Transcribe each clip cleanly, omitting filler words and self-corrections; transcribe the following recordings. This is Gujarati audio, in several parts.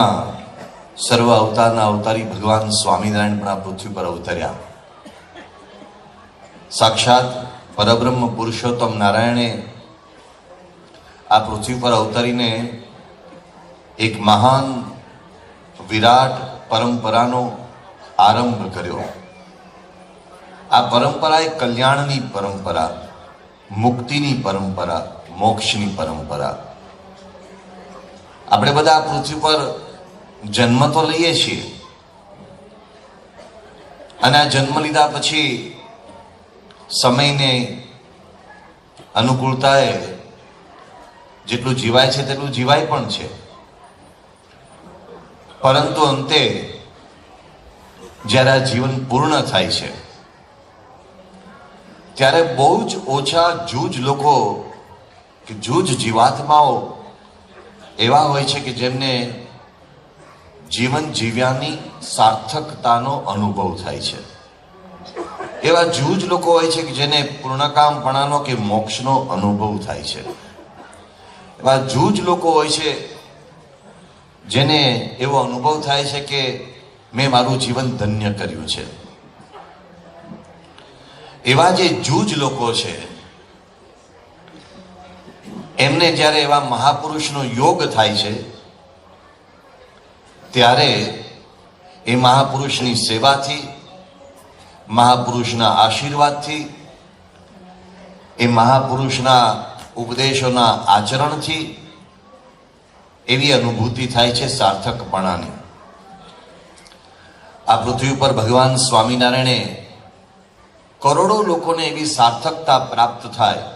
સર્વ અવતારના અવતારી ભગવાન સ્વામિનારાયણ પણ આ પૃથ્વી પર અવતર્યા. સાક્ષાત પરબ્રહ્મ પુરુષોત્તમ નારાયણે આ પૃથ્વી પર અવતરીને એક મહાન વિરાટ પરંપરાનો આરંભ કર્યો. આ પરંપરા એક કલ્યાણની પરંપરા, મુક્તિની પરંપરા, મોક્ષની પરંપરા. આપણે બધા આ પૃથ્વી પર જન્મ તો લઈએ છીએ અને આ જન્મ લીધા પછી સમયને અનુકૂળતાએ જેટલું જીવાય છે તેટલું જીવાય પણ છે, પરંતુ અંતે જ્યારે આ જીવન પૂર્ણ થાય છે ત્યારે બહુ જ ઓછા જૂજ લોકો કે જૂજ જીવાત્માઓ એવા હોય છે કે જેમને જીવન જીવ્યાની સાર્થકતાનો અનુભવ થાય છે. એવા જૂજ લોકો હોય છે કે જેને પૂર્ણકામપણાનો કે મોક્ષનો અનુભવ થાય છે. એવા જૂજ લોકો હોય છે જેને એવો અનુભવ થાય છે કે મેં મારું જીવન ધન્ય કર્યું છે. એવા જે જૂજ લોકો છે એમને જ્યારે એવા મહાપુરુષનો યોગ થાય છે ત્યારે એ મહાપુરુષની સેવાથી, મહાપુરુષના આશીર્વાદથી, એ મહાપુરુષના ઉપદેશોના આચરણથી એવી અનુભૂતિ થાય છે સાર્થકપણાની. આ પૃથ્વી પર ભગવાન સ્વામિનારાયણે કરોડો લોકોને એવી સાર્થકતા પ્રાપ્ત થાય,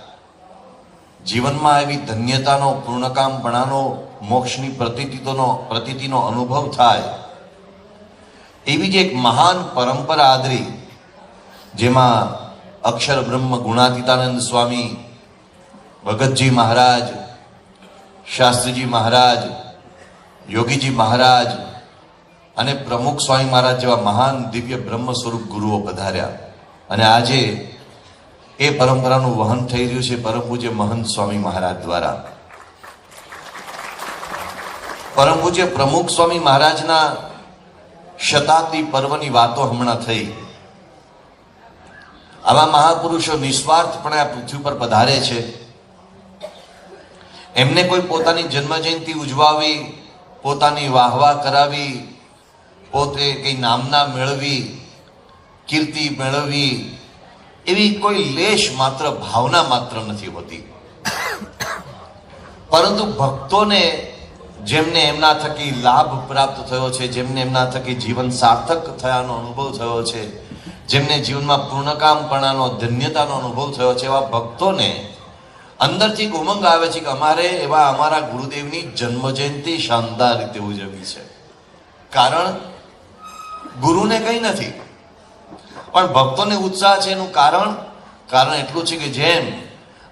જીવનમાં એવી ધન્યતાનો, પૂર્ણકામપણાનો, મોક્ષની પ્રતીતિનો અનુભવ થાય, એવી જ એક મહાન પરંપરા આદરી, જેમાં અક્ષર બ્રહ્મ ગુણાતીતાનંદ સ્વામી, ભગતજી મહારાજ, શાસ્ત્રીજી મહારાજ, યોગીજી મહારાજ અને પ્રમુખ સ્વામી મહારાજ જેવા મહાન દિવ્ય બ્રહ્મ સ્વરૂપ ગુરુઓ પધાર્યા. અને આજે એ પરંપરાનું વહન થઈ રહ્યું છે પરમ પૂજ્ય મહંત સ્વામી મહારાજ દ્વારા. પરમ પૂજ્ય પ્રમુખ સ્વામી મહારાજના શતાબ્દી પર્વની વાતો હમણાં થઈ. આવા મહાપુરુષો નિસ્વાર્થપણે આ પૃથ્વી પર પધારે છે. એમને કોઈ પોતાની જન્મ જયંતિ ઉજવાવી, પોતાની વાહવા કરાવી, પોતે કઈ નામના મેળવી, કીર્તિ મેળવવી, એવી કોઈ લેશ માત્ર ભાવના માત્ર નથી હોતી. પરંતુ ભક્તોને જેમને એમના થકી લાભ પ્રાપ્ત થયો છે, જેમને એમના થકી જીવન સાર્થક થયાનો અનુભવ થયો છે, જેમને જીવનમાં પૂર્ણકામપણાનો, ધન્યતાનો અનુભવ થયો છે, એવા ભક્તોને અંદરથી એક ઉમંગ આવે છે કે અમારે એવા અમારા ગુરુદેવની જન્મ જયંતિ શાનદાર રીતે ઉજવવી છે. કારણ ગુરુને કંઈ નથી, પણ ભક્તોને ઉત્સાહ છે. એનું કારણ એટલું છે કે જેમ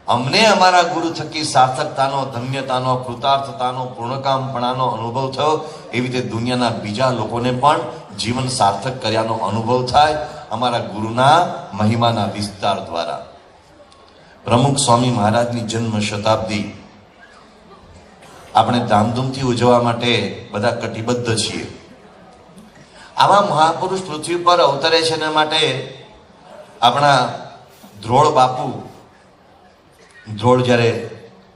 અમને અમારા ગુરુ થકી સાર્થકતાનો, ધન્યતાનો, કૃતાર્થતાનો, પૂર્ણકામપણાનો અનુભવ થયો, એવી રીતે દુનિયાના બીજા લોકોને પણ જીવન સાર્થક કર્યાનો અનુભવ થાય અમારા ગુરુના મહિમાના વિસ્તાર દ્વારા. પ્રમુખ સ્વામી મહારાજની જન્મ શતાબ્દી આપણે ધામધૂમથી ઉજવવા માટે બધા કટિબદ્ધ છીએ. આવા મહાપુરુષ પૃથ્વી પર અવતરે છે એના માટે આપણા ધ્રોળ બાપુ, ધ્રોળ જ્યારે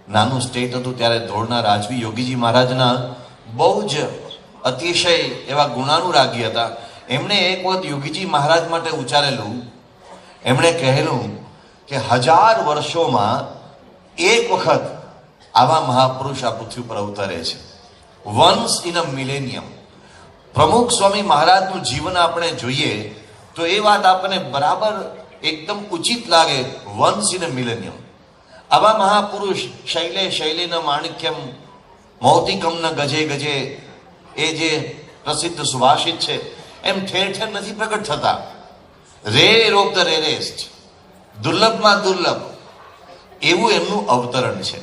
નાનું સ્ટેટ હતું ત્યારે ધ્રોળના રાજવી યોગીજી મહારાજના બહુ જ અતિશય એવા ગુણાનુરાગી હતા. એમણે એક વખત યોગીજી મહારાજ માટે ઉચ્ચારેલું, એમણે કહેલું કે 1000 વર્ષોમાં એક વખત આવા મહાપુરુષ આ પૃથ્વી પર અવતરે છે. Once in a millennium. પ્રમુખ સ્વામી મહારાજનું જીવન આપણે જોઈએ તો એ વાત આપણને બરાબર એકદમ ઉચિત લાગે. Once in a millennium. આવા મહાપુરુષ શૈલે શૈલેન માણિક્યમ મૌતિકમ ન ગજે ગજે, એ જે પ્રસિદ્ધ સુભાષિત છે, એમ ઠેર ઠેર નથી પ્રગટ થતા. રેર ઓફ ધ રેરેસ્ટ, દુર્લભમાં દુર્લભ એવું એમનું અવતરણ છે.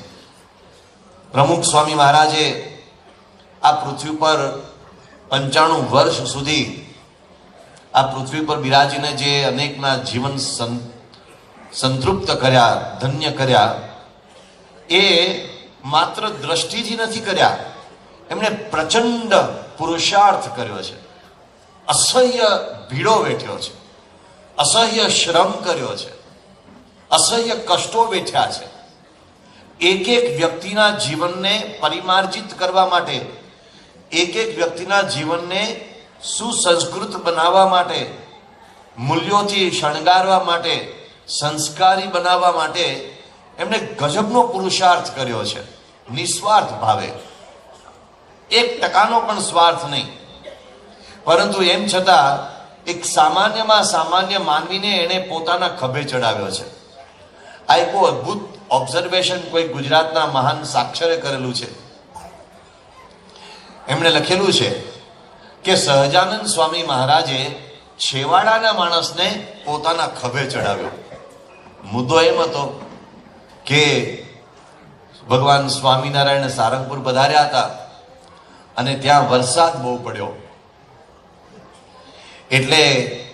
પ્રમુખ સ્વામી મહારાજે આ પૃથ્વી પર 95 વર્ષ સુધી આ પૃથ્વી પર બિરાજીને જે અનેકના જીવન સંતૃપ્ત કર્યા, ધન્ય કર્યા, એ માત્ર દ્રષ્ટિથી નથી કર્યા, એમણે પ્રચંડ પુરુષાર્થ કર્યો છે, અસહ્ય ભીડો વેઠ્યો છે, અસહ્ય શ્રમ કર્યો છે, અસહ્ય કષ્ટો વેઠ્યા છે. એક એક વ્યક્તિના જીવનને પરિમાર્જિત કરવા માટે, એક એક વ્યક્તિના જીવનને સુસંસ્કૃત બનાવવા માટે, મૂલ્યોથી શણગારવા માટે, સંસ્કારી બનાવવા માટે એમણે ગજબનો પુરુષાર્થ કર્યો છે, નિસ્વાર્થ ભાવે, 1% પણ સ્વાર્થ નહીં. પરંતુ એમ છતાં એક સામાન્યમાં સામાન્ય માનવીને એણે પોતાના ખભે ચડાવ્યો છે. આ એક બહુ અદભુત ઓબ્ઝર્વેશન કોઈ ગુજરાતના મહાન સાક્ષરે કરેલું છે. એમણે લખેલું છે કે સહજાનંદ સ્વામી મહારાજે છેવાડાના માણસને પોતાના ખભે ચડાવ્યો. મુદ્દો એમ હતો કે ભગવાન સ્વામિનારાયણ સારંગપુર પધાર્યા હતા અને ત્યાં વરસાદ બહુ પડ્યો, એટલે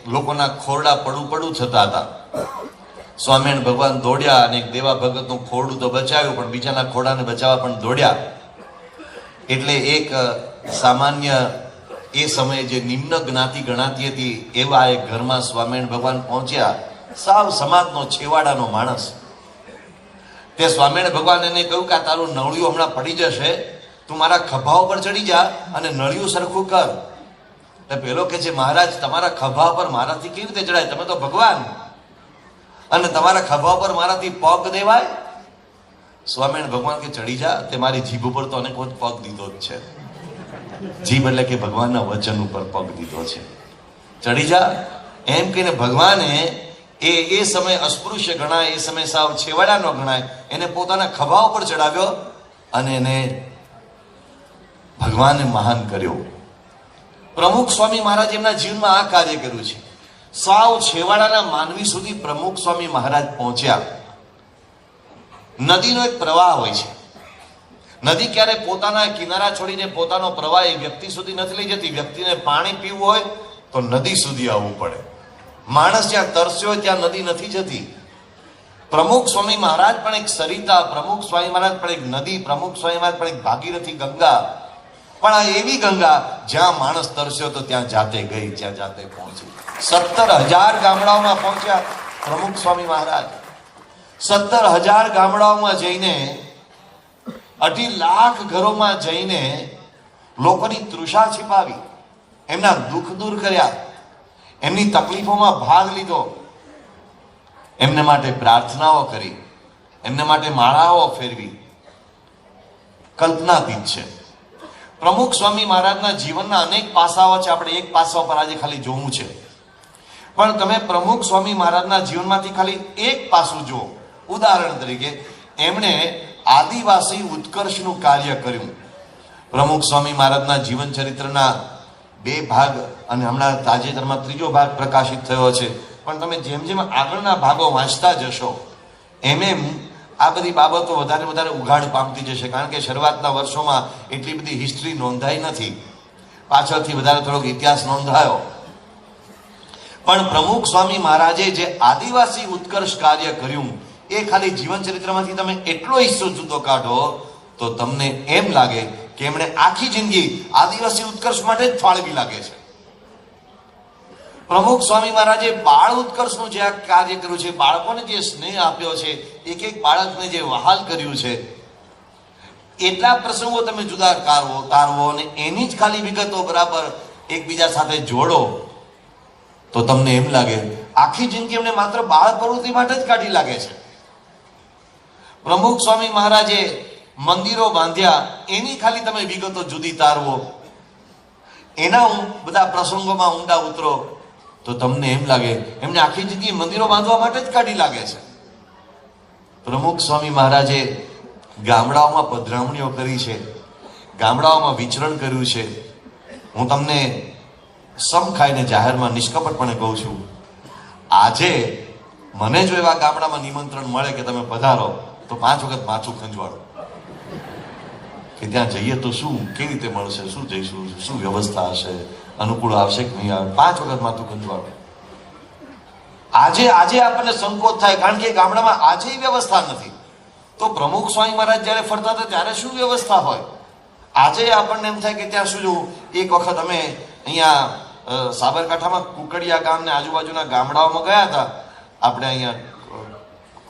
લોકોના ખોરડા પડું થતા હતા. સ્વામિનારાયણ ભગવાન દોડ્યા અને દેવા ભગતનું ખોરડું તો બચાવ્યું, પણ બીજાના ખોરડાને બચાવવા પણ દોડ્યા. એટલે એક સામાન્ય એ સમયે જે નિમ્ન જ્ઞાતિ ગણાતી હતી એવા એક ઘરમાં સ્વામિનારાયણ ભગવાન પહોંચ્યા, સાવ સમાજનો છેવાડાનો માણસ. તે સ્વામિનારાયણ ભગવાન એને કહ્યું કે આ તારું નળિયું હમણાં પડી જશે, તું મારા ખભા ઉપર ચડી જા અને નળિયું સરખું કર. એટલે પેલો કે છે, મહારાજ તમારા ખભા પર મારાથી કેવી રીતે ચડાય, તમે તો ભગવાન, અને તમારા ખભા ઉપર મારાથી પગ દેવાય? સ્વામિનારાયણ ભગવાન કે ચડી જા, તે મારી જીભ ઉપર તો અનેક વખત પગ દીધો જ છે. જીભ એટલે કે ભગવાનના વચન ઉપર પગ દીધો છે, ચડી જા. એમ કહીને ભગવાને એ સમય અસ્પૃશ્ય ગણાય, એ સમય સાવ છેવાડાનો ગણાય, એને પોતાના ખભા ઉપર ચડાવ્યો અને એને ભગવાને મહાન કર્યો. પ્રમુખ સ્વામી મહારાજ એમના જીવનમાં આ કાર્ય કર્યું છે. સાવ છેવાડાના માનવી સુધી પ્રમુખ સ્વામી મહારાજ પહોંચ્યા. નદીનો એક પ્રવાહ હોય છે. નદી ક્યારે પોતાના કિનારા છોડીને પોતાનો પ્રવાહ એ વ્યક્તિ સુધી નથી લઈ જતી. વ્યક્તિને પાણી પીવું હોય તો નદી સુધી આવવું પડે. માણસ જ્યાં તરસ્યો હોય ત્યાં નદી નથી જતી. પ્રમુખ સ્વામી મહારાજ પણ એક સરિતા, પ્રમુખ સ્વામી મહારાજ પણ એક નદી, પ્રમુખ સ્વામી મહારાજ પણ એક ભાગીરથી ગંગા. પણ આ એવી ગંગા જ્યાં માણસ તરસ્યો તો ત્યાં જાતે ગઈ, ત્યાં જાતે પહોંચી. 17,000 ગામડાઓમાં પહોંચ્યા પ્રમુખ સ્વામી મહારાજ. 17,000 ગામડાઓમાં જઈને, 2.5 લાખ ઘરોમાં જઈને લોકોની તૃષા छिपाવી, એમના દુઃખ દૂર કર્યા, એમની તકલીફોમાં ભાગ લીધો, એમને માટે પ્રાર્થનાઓ કરી, એમને માટે માળાઓ ફેરવી. કલ્પનાતીત છે. પ્રમુખ સ્વામી મહારાજના જીવનના અનેક પાસાઓ છે. આપણે એક પાસા પર આજે ખાલી જોવું છે, પણ તમે પ્રમુખ સ્વામી મહારાજના જીવનમાંથી ખાલી એક પાસું જુઓ. ઉદાહરણ તરીકે એમણે આદિવાસી ઉત્કર્ષનું કાર્ય કર્યું. પ્રમુખ સ્વામી મહારાજના જીવન ચરિત્રના 2 ભાગ અને હમણાં તાજેતરમાં 3જો ભાગ પ્રકાશિત થયો છે. પણ તમે જેમ જેમ આગળના ભાગો વાંચતા જશો એમ આ બધી બાબતો વધારે ઉઘાડ પામતી જશે. કારણ કે શરૂઆતના વર્ષોમાં એટલી બધી હિસ્ટ્રી નોંધાઈ નથી, પાછળથી વધારે થોડોક ઇતિહાસ નોંધાયો. પણ પ્રમુખ સ્વામી મહારાજે જે આદિવાસી ઉત્કર્ષ કાર્ય કર્યું એ ખાલી જીવન ચરિત્રમાંથી તમે એટલો હિસ્સો જુદો કાઢો તો તમને એમ લાગે કે એમણે આખી જિંદગી આદિવાસી ઉત્કર્ષ માટે જ ફાળવી લાગે છે. પ્રમુખ સ્વામી મહારાજે બાળ ઉત્કર્ષનું જે કાર્ય કર્યું છે, બાળકોને જે સ્નેહ આપ્યો છે, એક એક બાળકને જે વહાલ કર્યું છે, એટલા પ્રસંગો તમે જુદા તારવો અને એની જ ખાલી વિગતો બરાબર એકબીજા સાથે જોડો તો તમને એમ લાગે આખી જિંદગી એમને માત્ર બાળ પ્રવૃત્તિ માટે જ કાઢી લાગે છે. પ્રમુખ સ્વામી મહારાજે મંદિરો બાંધ્યા, એની ખાલી તમે વિગતો જુદી તારવો, એના બધા પ્રસંગોમાં ઊંડા ઉતરો તો તમને એમ લાગે એમને આખી જિંદગી મંદિરો બાંધવા માટે જ કાઢી લાગે છે. પ્રમુખ સ્વામી મહારાજે ગામડાઓમાં પધરામણીઓ કરી છે, ગામડાઓમાં વિચરણ કર્યું છે. હું તમને સમ ખાઈને જાહેરમાં નિષ્કપટપણે કહું છું, આજે મને જો એવા ગામડામાં નિમંત્રણ મળે કે તમે પધારો તો 5 વખત માથું ખંજવાળો કે ત્યાં જઈએ તો શું, કેવી રીતે મળશે, શું જઈશું, શું વ્યવસ્થા હશે, અનુકૂળ આવશે કે નહીં આવે, 5 વખત માથું ખંજવાળો. આજે આપણને સંકોચ થાય કારણ કે ગામડામાં આજે વ્યવસ્થા નથી. તો પ્રમુખ સ્વામી મહારાજ જયારે ફરતા હતા ત્યારે શું વ્યવસ્થા હોય? આજે આપણને એમ થાય કે ત્યાં શું એક વખત અમે અહીંયા સાબરકાંઠામાં કુકડિયા ગામ ને આજુબાજુના ગામડાઓમાં ગયા હતા. આપણે અહીંયા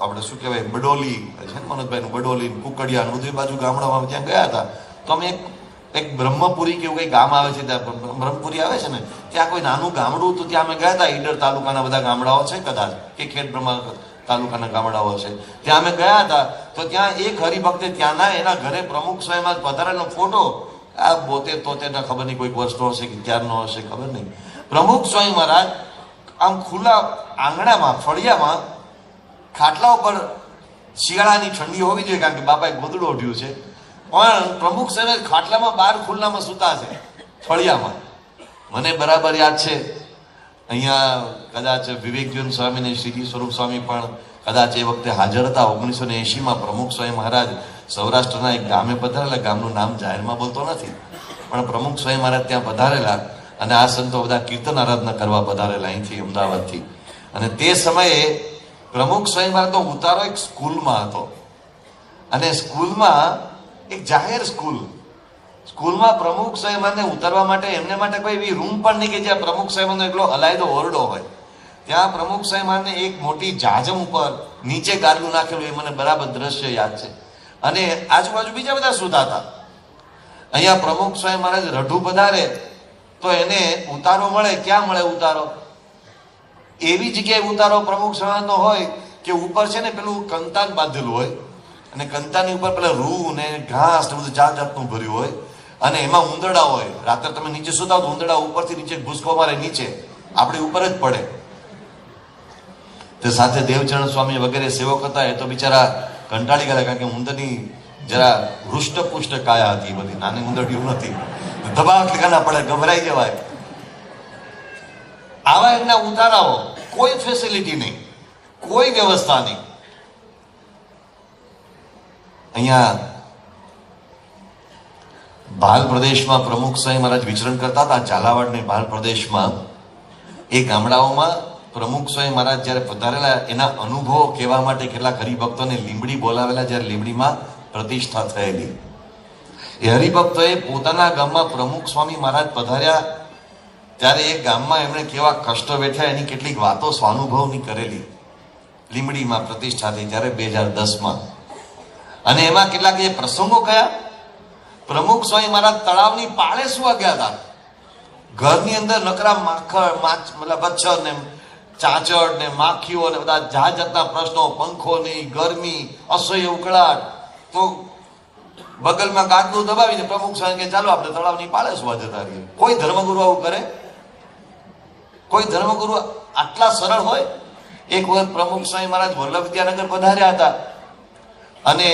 આપણે શું કહેવાય બડોલી છે ને મનોજભાઈનું બડોલી કુકડિયા બધી બાજુ ગામડામાં ત્યાં ગયા હતા. તો અમે એક બ્રહ્મપુરી કે એવું કંઈ ગામ આવે છે ત્યાં બ્રહ્મપુરી આવે છે ને ત્યાં કોઈ નાનું ગામડું હતું. ત્યાં અમે ગયા હતા. ઈડર તાલુકાના બધા ગામડાઓ છે કદાચ કે ખેડ બ્રહ્મા તાલુકાના ગામડાઓ છે. ત્યાં અમે ગયા હતા. તો ત્યાં એક હરિભક્તે ત્યાંના એના ઘરે પ્રમુખ સ્વયંમાં પધારેલો ફોટો આ 72-73 ખબર નહીં કોઈક વર્ષનો હશે કે ત્યારનો હશે ખબર નહીં. પ્રમુખ સ્વામી મહારાજ આમ ખુલ્લા આંગણામાં ફળિયામાં ખાટલા ઉપર શિયાળાની ઠંડી હોવી જોઈએ કારણ કે બાપાએ ગોદડું ઓઢ્યું છે પણ પ્રમુખ સ્વામી ખાટલામાં બહાર ખુલ્લામાં સૂતા છે ફળિયામાં. મને બરાબર યાદ છે અહીંયા કદાચ વિવેકજીવન સ્વામી ને શ્રીજી સ્વરૂપ સ્વામી પણ કદાચ એ વખતે હાજર હતા. 1980માં પ્રમુખ સ્વામી મહારાજ સૌરાષ્ટ્રના એક ગામે પધારેલા. ગામનું નામ જાહેરમાં બોલતો નથી પણ પ્રમુખ સ્વામી મહારાજ ત્યાં પધારેલા અને આ સંતો બધા કીર્તન આરાધના કરવા પધારેલા અહીંથી અમદાવાદથી. અને તે સમયે પ્રમુખ સ્વામી મહારાજનો ઉતારો એક સ્કૂલમાં હતો અને સ્કૂલમાં એક જાહેર સ્કૂલમાં પ્રમુખ સ્વામી મહારાજને ઉતારવા માટે એમને માટે કોઈ એવી રૂમ પણ નહીં કે જ્યાં પ્રમુખ સ્વામી મહારાજનો એકલો અલાયદો ઓરડો હોય. ત્યાં પ્રમુખ સ્વામી મહારાજને એક મોટી જાજમ ઉપર નીચે ગાદલું નાખેલું એ મને બરાબર દ્રશ્ય યાદ છે. અને આજુબાજુ બીજા બધા સુતા હતા. અહીંયા પ્રમુખ સ્વામી મહારાજ રઢું પધારે તો એને ઉતારો મળે. ક્યાં મળે ઉતારો? એવી જગ્યાએ ઉતારો પ્રમુખ સ્વામીનો હોય કે ઉપર છે ને પેલું કંતાન બાંધેલું હોય અને કંતાની ઉપર પેલા રૂ ને ઘાસ ને બધું જાત જાતનું ભર્યું હોય અને એમાં ઉંદરડા હોય. રાત્રે તમે નીચે સુતા તો ઉંદરડા ઉપરથી નીચે ભૂસકો મારે નીચે આપણી ઉપર જ પડે. તે સાથે દેવચરણ સ્વામી વગેરે સેવક હતા. એ તો બિચારા કંટાળી ગયા કારણ કે ઉંદરની જરા હૃષ્ટપુષ્ટ કાયા હતી. બધી નાની ઉંદરડીઓ નથી. દબાવ ઠેકાના પડે ગભરાઈ જવાય. આવા એમના ઉતારાઓ કોઈ ફેસિલિટી નહીં કોઈ વ્યવસ્થા નહીં. અહીંયા ભાલ પ્રદેશમાં પ્રમુખ સ્વામી મહારાજ વિચરણ કરતા હતા. ઝાલાવાડ ને ભાલ પ્રદેશમાં એ ગામડાઓમાં પ્રમુખ સ્વામી મહારાજ જયારે પધારેલા એના અનુભવો કહેવા માટે કેટલાક હરિભક્તોને લીંબડી બોલાવેલા. જયારે લીંબડીમાં પ્રતિષ્ઠા થયેલી એ હરિભક્તોએ પોતાના ગામમાં પ્રમુખ સ્વામી મહારાજ પધાર્યા ત્યારે એ ગામમાં એમણે કેવા કષ્ટો વેઠ્યા એની કેટલીક વાતો સ્વાનુભવની કરેલી. લીંબડીમાં પ્રતિષ્ઠા થઈ ત્યારે 2010માં. અને એમાં કેટલાક એ પ્રસંગો કયા? પ્રમુખ સ્વામી મહારાજ તળાવની પાળે સુવા ગયા હતા. ઘરની અંદર નકરા મતલબ મચ્છર ને ચાંચડ ને માખીઓ ને બધા જાત જાતના પ્રશ્નો, પંખોની ગરમી, અસહ્ય ઉકળાટ. તો બગલમાં ગાદલું દબાવીને પ્રમુખ સ્વામી કે ચાલો આપણે તળાવની પાળે સુવા જતા રહીએ. કોઈ ધર્મગુરુ આવું કરે? કોઈ ધર્મગુરુ આટલા સરળ હોય? એક વખત પ્રમુખ સ્વામી મહારાજ વલ્લભ વિદ્યાનગર પધાર્યા હતા અને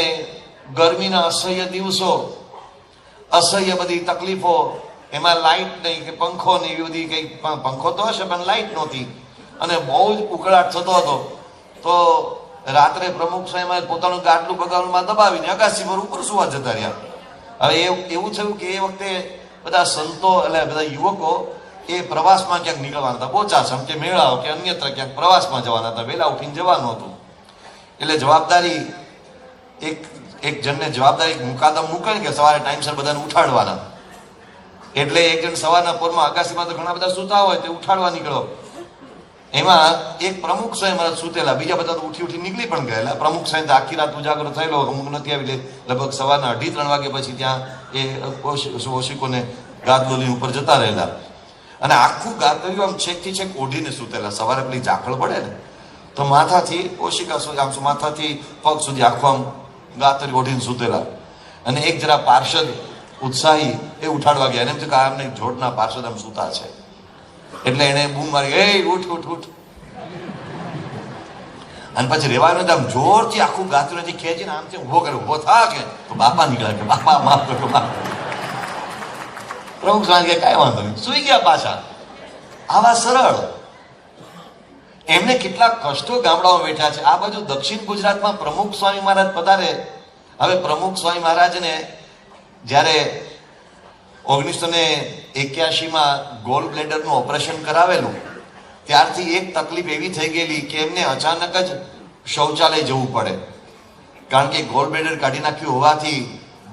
ગરમીના અસહ્ય દિવસો, અસહ્ય બધી તકલીફો, એમાં લાઇટ નહીં કે પંખો નહીં, એવી બધી કઈ પંખો તો હશે પણ લાઇટ નહોતી અને બહુ જ ઉકળાટ થતો હતો. તો રાત્રે પ્રમુખ સ્વામી પોતાનું ગાટલું બગાડમાં દબાવીને અગાસી પર ઉપર સુવા જતા રહ્યા. હવે એવું થયું કે એ વખતે બધા સંતો એટલે બધા યુવકો એ પ્રવાસમાં ક્યાંક નીકળવાના હતા. બોચાસણ કે મેળાઓ કે અન્યત્ર ક્યાંક પ્રવાસમાં જવાના હતા. વહેલા ઉઠીને જવાનું હતું. એટલે જવાબદારી એક જણને જવાબદારી મુકાદમ મૂકે કે સવારે ટાઈમસર બધાને ઉઠાડવાના. એટલે એક જણ સવારના પોરમાં અગાસીમાં તો ઘણા બધા સૂતા હોય તે ઉઠાડવા નીકળો. એમાં એક પ્રમુખ સ્વામી મહારાજ સૂતેલા. બીજા બધા તો ઉઠી નીકળી પણ ગયેલા. પ્રમુખ સ્વામી આખી રાત ઉજાગરો થયેલો. અમુક નથી આવી લગભગ સવારના 2:30-3 વાગે પછી ત્યાં એ ઓશિકોને ગાદલોની ઉપર જતા રહેલા અને આખું ગાદલું આમ છેકથી છેક ઓઢીને સૂતેલા. સવારે પેલી ઝાકળ પડે ને તો માથાથી ઓશિકા સુધી આમ માથાથી પગ સુધી આખું આમ ગાતરી ઓઢીને સૂતેલા. અને એક જરા પાર્ષદ ઉત્સાહી એ ઉઠાડવા ગયા. એમ કે આમને જોડના પાર્ષદ આમ સૂતા છે એટલે એને બૂમ મારી, એ ઉઠ ઉઠ ઉઠ. અને પછી રેવાનું આમ જોરથી આખું ગાતરીથી ખેંચીને આમથી ઉભો કરે. ઉભો થા કે તો બાપા નીકળ્યા કે બાપા માફ કરો. પ્રમુખ સ્વામી કે કાંઈ વાંધો નહીં, સુઈ ગયા પાછા. આવા સરળ એમને કેટલા કષ્ટો ગામડાઓ બેઠા છે. આ બાજુ દક્ષિણ ગુજરાતમાં પ્રમુખ સ્વામી મહારાજ પધારે. હવે પ્રમુખ સ્વામી મહારાજને જ્યારે 1981માં ગોલ બ્લેડરનું ઓપરેશન કરાવેલું ત્યારથી એક તકલીફ એવી થઈ ગયેલી કે એમને અચાનક જ શૌચાલય જવું પડે. કારણ કે ગોલ બ્લેડર કાઢી નાખ્યું હોવાથી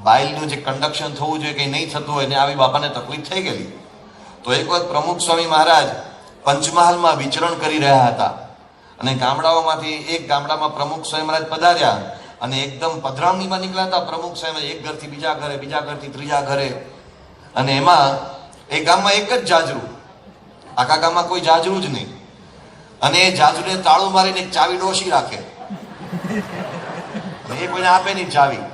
બાઇલનું જે કન્ડક્શન થવું જોઈએ કે નહીં થતું હોય ને આવી બાપાને તકલીફ થઈ ગયેલી. તો એક વખત પ્રમુખ સ્વામી મહારાજ પંચમહાલમાં વિચરણ કરી રહ્યા હતા અને ગામડાઓમાંથી એક ગામડામાં પ્રમુખ સ્વામી મહારાજ પધાર્યા અને એકદમ પધરામણીમાં નીકળ્યા હતા. પ્રમુખ સ્વામી એક ઘરથી બીજા ઘરે, બીજા ઘરથી ત્રીજા ઘરે, અને એમાં એ ગામમાં એક જ જાજરૂ, આખા ગામમાં કોઈ જાજરૂ જ નહીં. અને એ જાજરૂને તાળું મારીને એક ચાવી ડોશી રાખે, એ કોઈને આપે નહીં ચાવી.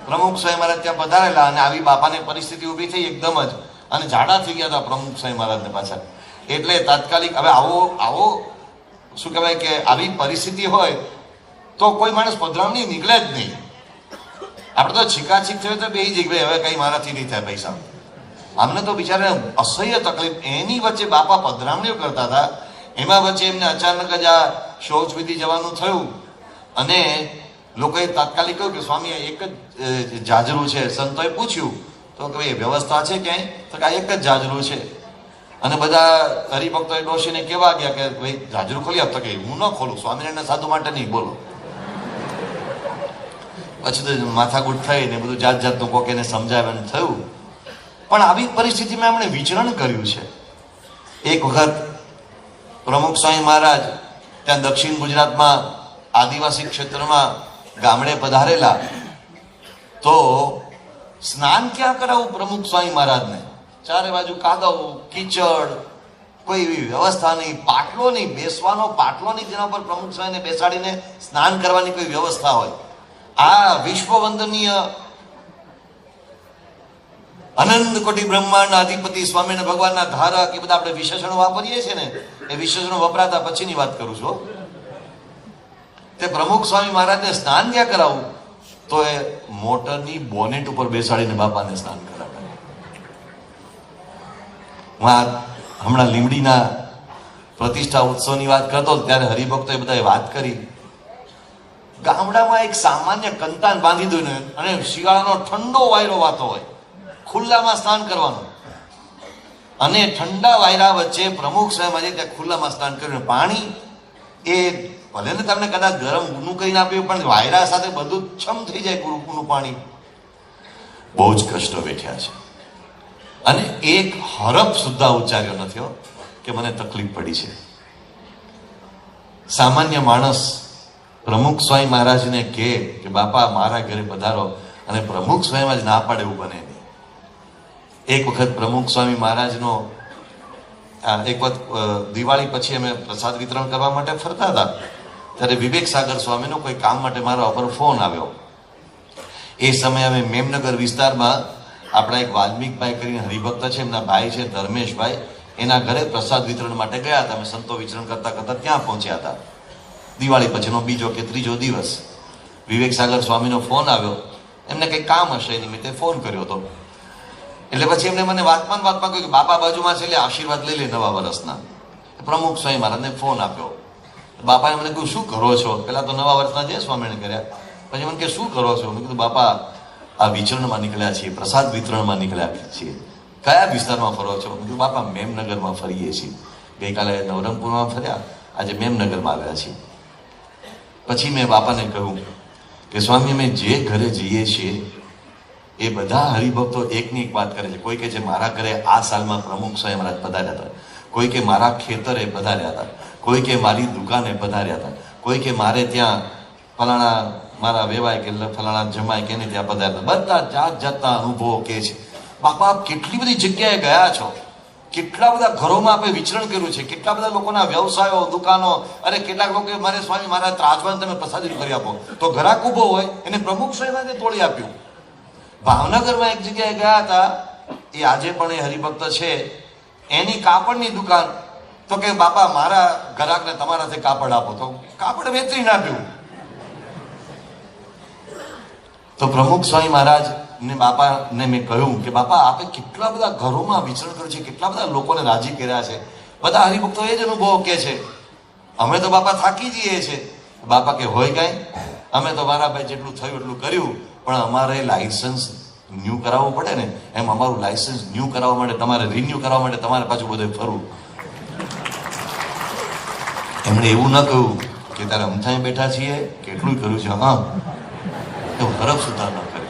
પ્રમુખ સ્વામી મહારાજ ત્યાં પધારેલા અને આવી બાપાને પરિસ્થિતિ ઊભી થઈ એકદમ જ, અને ઝાડા થઈ ગયા હતા પ્રમુખ સ્વામી મહારાજને પાછા. એટલે તાત્કાલિક હવે આવો શું કહેવાય કે આવી પરિસ્થિતિ હોય તો કોઈ માણસ પધરામણી નીકળે જ નહીં. આપણે તો છીકાછીક થયો તો બેસી જઈએ, ભાઈ હવે કઈ મારાથી નહીં થાય પૈસા. અમને તો બિચારાને અસહ્ય તકલીફ. એની વચ્ચે બાપા પધરામણીઓ કરતા હતા, એમાં વચ્ચે એમને અચાનક જ આ શૌચ વિધિ જવાનું થયું અને લોકોએ તાત્કાલિક કહ્યું કે સ્વામી એક જ જાજરૂ છે. સંતોએ પૂછ્યું તો કે ભાઈ વ્યવસ્થા છે ક્યાંય? તો કે આ એક જ જાજરૂ છે. અને બધા હરિભક્તો ડોશીને કહેવા ગયા કે ભાઈ જાજરૂ ખોલી આપ. તો કે હું ન ખોલું, સ્વામિનારાયણ સાધુ માટે નહીં, બોલો. પછી તો માથાકૂટ થઈ ને બધું જાત જાતનું કોક એને સમજાવવાનું થયું. પણ આવી પરિસ્થિતિમાં એમણે વિચરણ કર્યું છે. એક વખત પ્રમુખ સ્વામી મહારાજ ત્યાં દક્ષિણ ગુજરાતમાં આદિવાસી ક્ષેત્રમાં ગામડે પધારેલા. તો સ્નાન ક્યાં કરાવું પ્રમુખ સ્વામી મહારાજને? ચારે બાજુ કાદવ, કીચડ, કોઈ એવી વ્યવસ્થા નહીં, પાટલો નહીં, બેસવાનો પાટલો નહીં જેના પર પ્રમુખ સ્વામીને બેસાડીને સ્નાન કરવાની કોઈ વ્યવસ્થા હોય. આ વિશ્વ વંદનીય અનંત કોટી બ્રહ્માંડ અધિપતિ સ્વામિનારાયણ ભગવાનના ધારક, એ બધા આપણે વિશેષણો વાપરીએ છીએ ને, એ વિશેષણો વપરાતા પછીની વાત કરું છું. તે પ્રમુખ સ્વામી મહારાજને સ્નાન ક્યાં કરાવું? તો એ મોટરની બોનેટ ઉપર બેસાડીને બાપાને સ્નાન કરાવે. હું હમણાં લીમડીના પ્રતિષ્ઠા ઉત્સવની વાત કરતો ત્યારે હરિભક્તોએ બધાએ વાત કરી. ગામડામાં એક સામાન્ય કંતાન બાંધી દઉં અને શિયાળાનો ઠંડો વાયરો વાતો હોય, ખુલ્લામાં સ્નાન કરવાનું. અને ઠંડા વાયરા વચ્ચે પ્રમુખ સ્વામી ત્યાં ખુલ્લામાં સ્નાન કર્યું. પાણી એ ભલે ને તમને કદાચ ગરમ ઊનું કરીને આપ્યું, પણ વાયરા સાથે બધું છમ થઈ જાય ઊનું પાણી. બહુ જ કષ્ટો વેઠ્યા છે. અને એક હરફ સુદ્ધા ઉચ્ચાર્યો નથી કે મને તકલીફ પડી છે. સામાન્ય માણસ પ્રમુખ સ્વામી મહારાજને કહે કે બાપા મારા ઘરે પધારો, અને પ્રમુખ સ્વામી મહારાજ ના પાડે એવું બને નહીં. એક વખત પ્રમુખ સ્વામી મહારાજનો એક વખત દિવાળી પછી અમે પ્રસાદ વિતરણ કરવા માટે ફરતા હતા, ત્યારે વિવેક સાગર સ્વામીનો કોઈ કામ માટે મારા ઉપર ફોન આવ્યો. એ સમયે અમે મેમનગર વિસ્તારમાં આપણા એક વાલ્મિકભાઈ કરીને હરિભક્ત છે, એમના ભાઈ છે ધર્મેશભાઈ, એના ઘરે પ્રસાદ વિતરણ માટે ગયા હતા. અમે સંતો વિચરણ કરતા કરતા ત્યાં પહોંચ્યા હતા. દિવાળી પછીનો બીજો કે ત્રીજો દિવસ વિવેક સાગર સ્વામીનો ફોન આવ્યો. એમને કંઈક કામ હશે એ નિમિત્તે ફોન કર્યો હતો. એટલે પછી એમને મને વાતમાં કહ્યું કે બાપા બાજુમાં છે, એટલે આશીર્વાદ લઈ લે નવા વર્ષના. પ્રમુખ સ્વામી મહારાજને ફોન આપ્યો. બાપાએ મને કહ્યું શું કરો છો? પેલા તો નવા વર્ષના જય સ્વામિનારાયણ કર્યા. પછી મને કે શું કરો છો? મેં કીધું બાપા આ વિચરણમાં નીકળ્યા છીએ, પ્રસાદ વિતરણમાં નીકળ્યા છીએ. કયા વિસ્તારમાં ફરો છો? મેં કીધું બાપા મેમનગરમાં ફરીએ છીએ. ગઈકાલે નવરંગપુરમાં ફર્યા, આજે મેમનગરમાં આવ્યા છીએ. પછી મેં બાપાને કહ્યું કે સ્વામી અમે જે ઘરે જઈએ છીએ એ બધા હરિભક્તો એકની એક વાત કરે છે. કોઈ કે છે મારા ઘરે આ સાલમાં પ્રમુખ સ્વામી મહારાજ પધાર્યા હતા, કોઈ કે મારા ખેતરે પધાર્યા હતા, કોઈ કે મારી દુકાને પધાર્યા હતા, કોઈ કે મારે ત્યાં ફલાણા મારા વેવાય કે ફલાણા જમાય કે ત્યાં પધાર્યા હતા. બધા જાત જાતના અનુભવો કે છે. બાપા આપ કેટલી બધી જગ્યાએ ગયા છો, કેટલા બધા ઘરોમાં આપણે વિચરણ કર્યું છે, કેટલા બધા લોકોના વ્યવસાયો, દુકાનો. અરે કેટલાક લોકો મારે સ્વામી મારા ત્રાજવાન તમે પ્રસાદી કરી આપો, તો ઘરાક ઉભો હોય એને પ્રમુખ સ્વામી તોડી આપ્યું. ભાવનગરમાં એક જગ્યાએ ગયા હતા, એ આજે પણ એ હરિભક્ત છે, એની કાપડની દુકાન. તો કે બાપા મારા ગ્રાહકને તમારાથી કાપડ આપો, તો કાપડ વેચીને આપ્યું. તો પ્રમુખ સ્વામી મહારાજ ને બાપાને મેં કહ્યું કે બાપા આપે કેટલા બધા ઘરોમાં વિચરણ કર્યું છે, કેટલા બધા લોકોને રાજી કર્યા છે. બધા હરિભક્તો એ જ અનુભવ કે છે અમે તો બાપા થાકી જઈએ છીએ. બાપા કે હોય કાંઈ, અમે તો મારા ભાઈ જેટલું થયું એટલું કર્યું, પણ અમારે લાયસન્સ ન્યૂ કરાવવું પડે ને, એમ અમારું લાયસન્સ ન્યૂ કરાવવા માટે તમારે રિન્યૂ કરાવવા માટે તમારે પાછું બધું ફરવું. એમણે એવું ન કહ્યું કે તારે અમથાઈ બેઠા છીએ કેટલું કર્યું છે, હા એવું હરફ સુધાર ન કરે.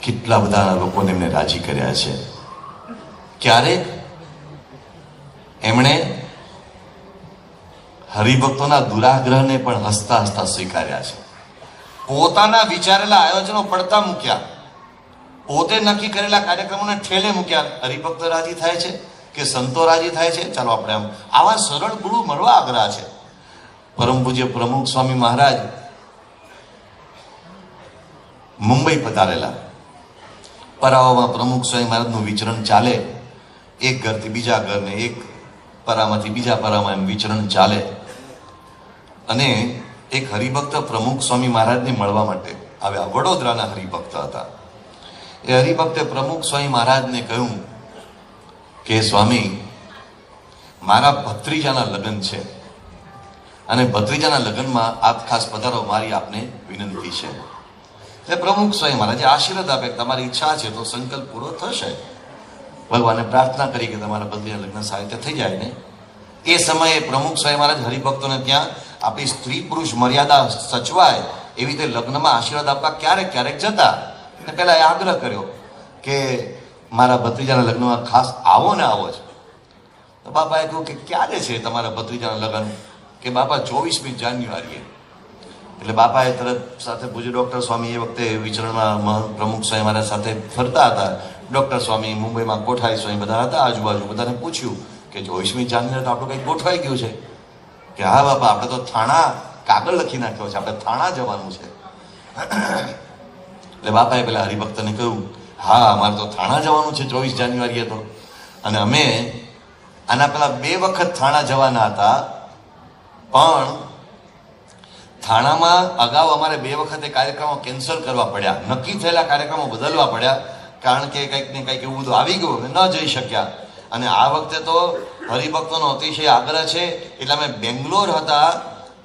કેટલા બધા લોકોને એમને રાજી કર્યા છે. ક્યારેક એમણે હરિભક્તોના દુરાગ્રહને પણ હસતા હસતા સ્વીકાર્યા છે. પોતાના વિચારેલા આયોજનો પડતા મૂક્યા, પોતે નક્કી કરેલા કાર્યક્રમોને ઠેલે મૂક્યા. હરિભક્તો રાજી થાય છે કે સંતો રાજી થાય છે, ચાલો આપણે આવા સરળ ગુરુ મળવા આગ્રહ છે. પરમ પૂજ્ય પ્રમુખ સ્વામી મહારાજ મુંબઈ પધારેલા. પરાઓમાં પ્રમુખ સ્વામી મહારાજનું વિચરણ ચાલે, એક ઘરથી બીજા ઘરને, એક પરામાંથી બીજા પરામાં એમ વિચરણ ચાલે. અને એક હરિભક્ત પ્રમુખ સ્વામી મહારાજને મળવા માટે આવ્યા. વડોદરાના હરિભક્ત હતા. એ હરિભક્તે પ્રમુખ સ્વામી મહારાજને કહ્યું કે સ્વામી, મારા ભત્રીજાના લગ્ન છે અને ભત્રીજાના લગ્નમાં આપ ખાસ પધારો, મારી આપને વિનંતી છે. એટલે પ્રમુખ સ્વામી મહારાજે આશીર્વાદ આપે, તમારી ઈચ્છા છે તો સંકલ્પ પૂરો થશે. ભગવાને પ્રાર્થના કરી કે તમારા ભત્રીજાના લગ્ન સારી રીતે થઈ જાય ને. એ સમયે પ્રમુખ સ્વામી મહારાજ હરિભક્તોને ત્યાં આપણી સ્ત્રી પુરુષ મર્યાદા સચવાય એવી રીતે લગ્નમાં આશીર્વાદ આપવા ક્યારેક ક્યારેક જતા. અને પહેલા એ આગ્રહ કર્યો કે મારા ભત્રીજાના લગ્નમાં ખાસ આવો ને આવો જ. તો બાપાએ કહ્યું કે ક્યારે છે તમારા ભત્રીજાના લગ્ન? કે બાપા 24મી જાન્યુઆરીએ. એટલે બાપાએ તરત સાથે પૂજ્ય ડૉક્ટર સ્વામી એ વખતે વિચરણમાં પ્રમુખ સ્વામી મારા સાથે ફરતા હતા. ડૉક્ટર સ્વામી મુંબઈમાં કોઠારી સ્વામી બધા હતા. આજુબાજુ બધાને પૂછ્યું કે 24મી જાન્યુઆરી તો આપણું કંઈક ગોઠવાઈ ગયું છે. કે હા બાપા, આપણે તો થાણા કાગળ લખી નાખ્યો છે, આપણે થાણા જવાનું છે. એટલે બાપાએ પેલા હરિભક્તને કહ્યું, હા અમારે તો થાણા જવાનું છે 24 જાન્યુઆરીએ તો. અને અમે આના પેલા 2 વખત થાણા જવાના હતા, પણ થાણામાં અગાઉ અમારે 2 વખતે કાર્યક્રમો કેન્સલ કરવા પડ્યા, નક્કી થયેલા કાર્યક્રમો બદલવા પડ્યા, કારણ કે કંઈક ને કંઈક એવું બધું આવી ગયું, ન જઈ શક્યા. અને આ વખતે તો હરિભક્તોનો અતિશય આગ્રહ છે એટલે અમે બેંગ્લોર હતા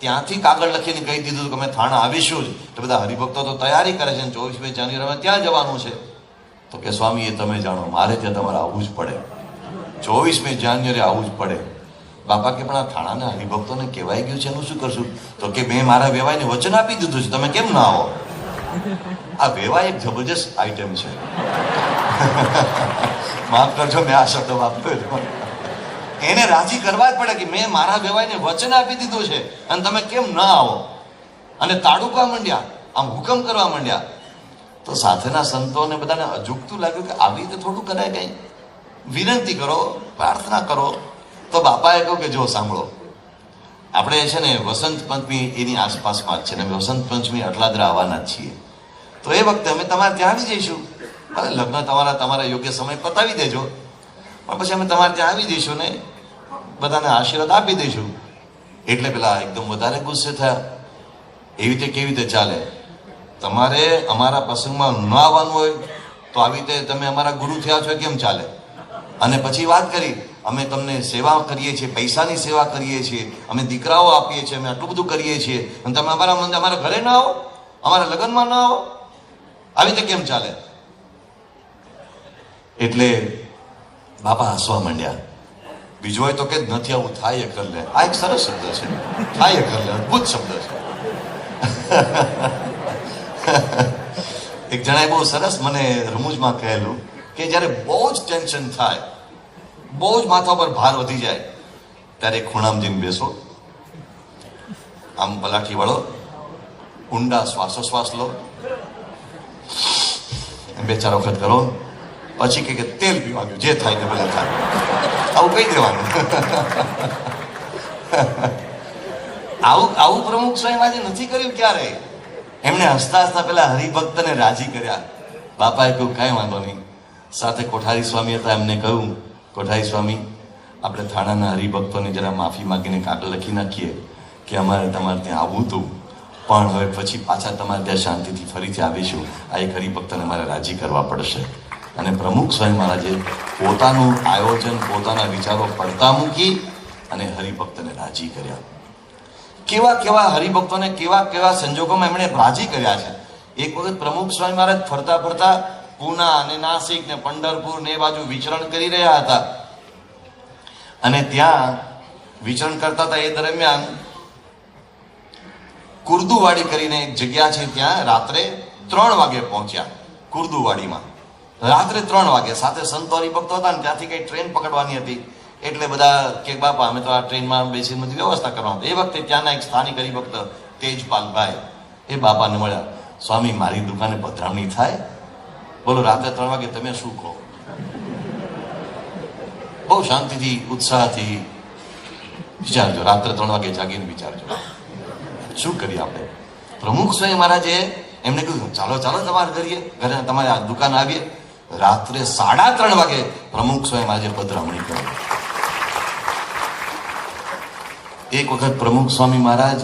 ત્યાંથી કાગળ લખીને કહી દીધું કે અમે થાણા આવીશું જ. એટલે બધા હરિભક્તો તો તૈયારી કરે છે, 24મી જાન્યુઆરી અમે ત્યાં જવાનું છે. તો કે સ્વામી, એ તમે જાણો, મારે ત્યાં તમારે આવવું જ પડે, 24મી જાન્યુઆરી આવવું જ પડે. બાપા કે પણ આ થાણાના હરિભક્તોને કહેવાય ગયું છે, એનું શું કરશું? તો કે મેં મારા વેવાઈને વચન આપી દીધું છે, તમે કેમ ના આવો? આ વેવાય એક જબરજસ્ત આઈટમ છે. માફ કરજો, મેં આ શબ્દ વાપર્યો. એને રાજી કરવા જ પડે કે મેં મારા વેવાઈને વચન આપી દીધું છે અને તમે કેમ ના આવો? અને તાડુકા માંડ્યા, આમ હુકમ કરવા માંડ્યા. તો સાથેના સંતોને બધાને અજુગતું લાગ્યું કે આવી રીતે થોડું કરાય, કઈ વિનંતી કરો, પ્રાર્થના કરો. તો બાપાએ કહ્યું કે જો સાંભળો, આપણે છે ને વસંત પંચમી એની આસપાસમાં જ છે ને, વસંત પંચમી અટલાદરા આવવાના જ છીએ. તો એ વખતે અમે તમારે ત્યાં આવી જઈશું. ભલે લગ્ન તમારા યોગ્ય સમય પતાવી દેજો, પણ પછી અમે તમારે ત્યાં આવી જઈશું ને બધાને આશીર્વાદ આપી દઈશું. એટલે પેલા એકદમ વધારે ગુસ્સે થયા. એવી રીતે કેવી રીતે ચાલે? તમારે અમારા પ્રસંગમાં ન આવવાનું હોય તો આવી રીતે તમે અમારા ગુરુ થયા છો કેમ ચાલે? અને પછી વાત કરી, અમે તમને સેવા કરીએ છીએ, પૈસાની સેવા કરીએ છીએ, અમે દીકરાઓ આપીએ છીએ, અમે આટલું બધું કરીએ છીએ, અને તમે અમારા ઘરે ના આવો, અમારા લગ્નમાં ના આવો, આવી રીતે કેમ ચાલે? એટલે બાપા હસવા માંડ્યા. બીજું હોય તો કે નથી આવું, થાય કર લે. આ એક સરસ શબ્દ છે, થાય કર લે, અદભુત શબ્દ છે. એક જણાએ બહુ સરસ મને રમૂજમાં કહેલું કે જ્યારે બહુ જ ટેન્શન થાય, બહુ જ માથા પર ભાર વધી જાય, ત્યારે ખૂણામાં જઈને બેસો, આમ પલાઠી વળો, ઊંડા શ્વાસોશ્વાસ લો, 2-4 વખત કરો, પછી કે તેલ પીવાનું, જે થાય તે પેલા થાય, આવું કહી દેવાનું. આવું પ્રમુખ સ્વામી આજે નથી કર્યું ક્યારે. એમણે હસતા હસતા પેલા હરિભક્તને રાજી કર્યા. બાપાએ કહ્યું કાંઈ વાંધો નહીં. સાથે કોઠારી સ્વામી હતા, એમને કહ્યું કોઠારી સ્વામી, આપણે થાણાના હરિભક્તોને જરા માફી માંગીને કાગળ લખી નાખીએ કે અમારે તમારે ત્યાં આવવું હતું, પણ હવે પછી પાછા તમારે ત્યાં શાંતિથી ફરીથી આવીશું. આ એક હરિભક્તને મારે રાજી કરવા પડશે. અને પ્રમુખ સ્વામી મહારાજે પોતાનું આયોજન, પોતાના વિચારો પડતા મૂકી અને હરિભક્તને રાજી કર્યા. કેવા કેવા હરિભક્તોને કેવા કેવા સંજોગોમાં એમણે રાજી કર્યા છે. એક વખત પ્રમુખ સ્વામી મહારાજ ફરતા ફરતા પૂના અને નાસિક ને પંઢરપુર ને એ બાજુ વિચરણ કરી રહ્યા હતા. અને ત્યાં વિચરણ કરતા હતા એ દરમિયાન કુર્દુવાડી કરીને એક જગ્યા છે, ત્યાં રાત્રે 3 વાગે પહોંચ્યા. કુર્દુવાડીમાં રાત્રે 3 વાગે. સાથે સંતો હરિભક્તો હતા ને ત્યાંથી કઈ ટ્રેન પકડવાની હતી એટલે બધા કે બાપા અમે તો આ ટ્રેનમાં બેસીને બધી વ્યવસ્થા કરવાની. એ વખતે ત્યાંના એક સ્થાનિક હરિભક્ત તેજપાલભાઈ એ બાપાને મળ્યા. સ્વામી, મારી દુકાને પધરામણી થાય? બોલો, રાત્રે 3 વાગે તમે શું કહો? બહુ શાંતિથી ઉત્સાહથી વિચારજો. રાત્રે 3 વાગે જાગીને વિચારજો શું કરીએ આપણે. પ્રમુખ સ્વામી મહારાજે એમને કહ્યું ચાલો ચાલો તમારે ઘરે તમારે આ દુકાન આવીએ. રાત્રે 3:30 વાગે પ્રમુખ સ્વામી મહારાજે પધરામણી કરી. એક વખત પ્રમુખ સ્વામી મહારાજ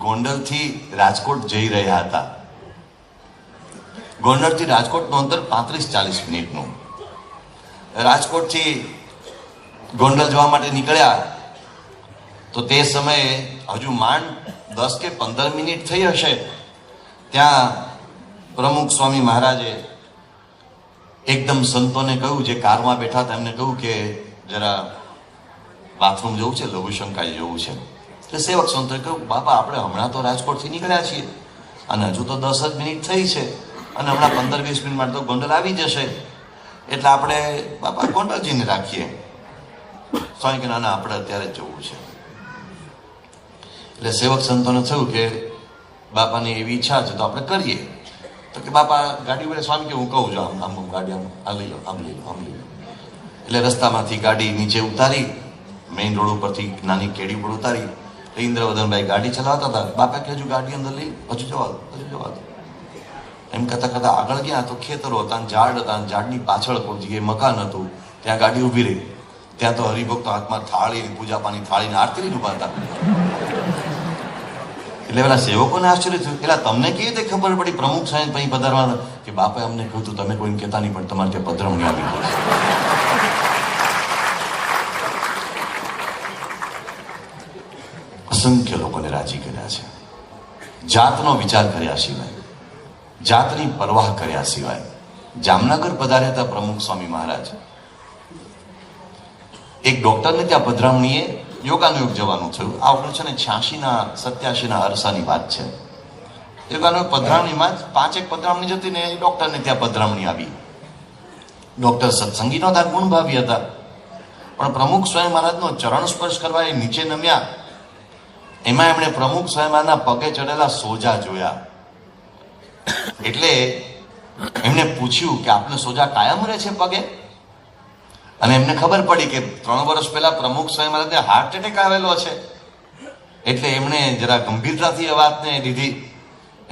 ગોંડલથી રાજકોટ જઈ રહ્યા હતા. ગોંડલથી રાજકોટનું અંતર 35-40 મિનિટનું. રાજકોટથી ગોંડલ જવા માટે નીકળ્યા તો તે સમયે હજુ માંડ 10 કે 15 મિનિટ થઈ હશે. ત્યાં પ્રમુખ સ્વામી મહારાજે એકદમ સંતોને કહ્યું, જે કારમાં બેઠા હતા એમને કહ્યું કે જરા બાથરૂમ જવું છે, લઘુશંકાએ જવું છે. એટલે સેવક સંતોએ કહ્યું, બાપા આપણે હમણાં તો રાજકોટથી નીકળ્યા છીએ અને હજુ તો 10 જ મિનિટ થઈ છે અને હમણાં 15-20 મિનિટમાં તો ગોંડલ આવી જશે, એટલે આપણે બાપા ગોંડલ જઈને રાખીએ. સ્વામી કે ના આપણે અત્યારે જ જવું છે. એટલે સેવક સંતોને થયું કે બાપાની એવી ઈચ્છા છે તો આપણે કરીએ. તો કે બાપા ગાડી વડે, સ્વામી કે હું કહું છું આમ ગાડી આમ લઈ લો, આમ લઈ લો, આમ લઈ લો. એટલે રસ્તામાંથી ગાડી નીચે ઉતારી, મેઇન રોડ ઉપરથી નાની કેડી પર ઉતારી. ઇન્દ્રવદનભાઈ ગાડી ચલાવતા હતા. બાપા કે હજુ ગાડી અંદર લઈ, હજુ જવા દો, હજુ જવા દો. એમ કરતા કરતા આગળ ગયા તો ખેતરો હતા, ઝાડ હતા, ઝાડની પાછળ કોઈ જગ્યાએ મકાન હતું, ત્યાં ગાડી ઊભી રહી. ત્યાં તો હરિભક્તો હાથમાં થાળી, પૂજા પાની થાળીને આરતી ઉભા હતા. એટલે પેલા સેવકોને આશ્ચર્ય થયું, એટલે તમને કેવી રીતે ખબર પડી પ્રમુખ સાહેબ અહીં પધારવા? કે બાપાએ અમને કહ્યું હતું તમે કોઈને કહેતા નહીં, પણ તમારે ત્યાં પધરામણી આવી ગઈ. અસંખ્ય લોકોને રાજી કર્યા છે, જાતનો વિચાર કર્યા સિવાય, જાતની પરવાહ કર્યા સિવાય. જામનગર પધાર્યા હતા પ્રમુખ સ્વામી મહારાજ. એક ડોક્ટરને ત્યાં પધરામણીએ યોગાનુયોગ જવાનું થયું. આ 1986-87 અરસાની વાત છે. યોગાનુયોગ પધરામણીમાં 5 એક પધરામણી જતી ને એ ડોક્ટરને ત્યાં પધરામણી આવી. ડોક્ટર સત્સંગી નહોતા, ગુણભાવી હતા, પણ પ્રમુખ સ્વામી મહારાજનો ચરણ સ્પર્શ કરવા એ નીચે નમ્યા. એમાં એમણે પ્રમુખ સ્વામી મહારાજના પગે ચડેલા સોજા જોયા. એટલે એમને પૂછ્યું કે આપને સોજા કાયમ રહે છે પગે? અને એમને ખબર પડી કે 3 વર્ષ પહેલા પ્રમુખ સ્વામી મહારાજને હાર્ટ એટેક આવેલો છે. એટલે એમણે જરા ગંભીરતાથી એ વાતને લીધી.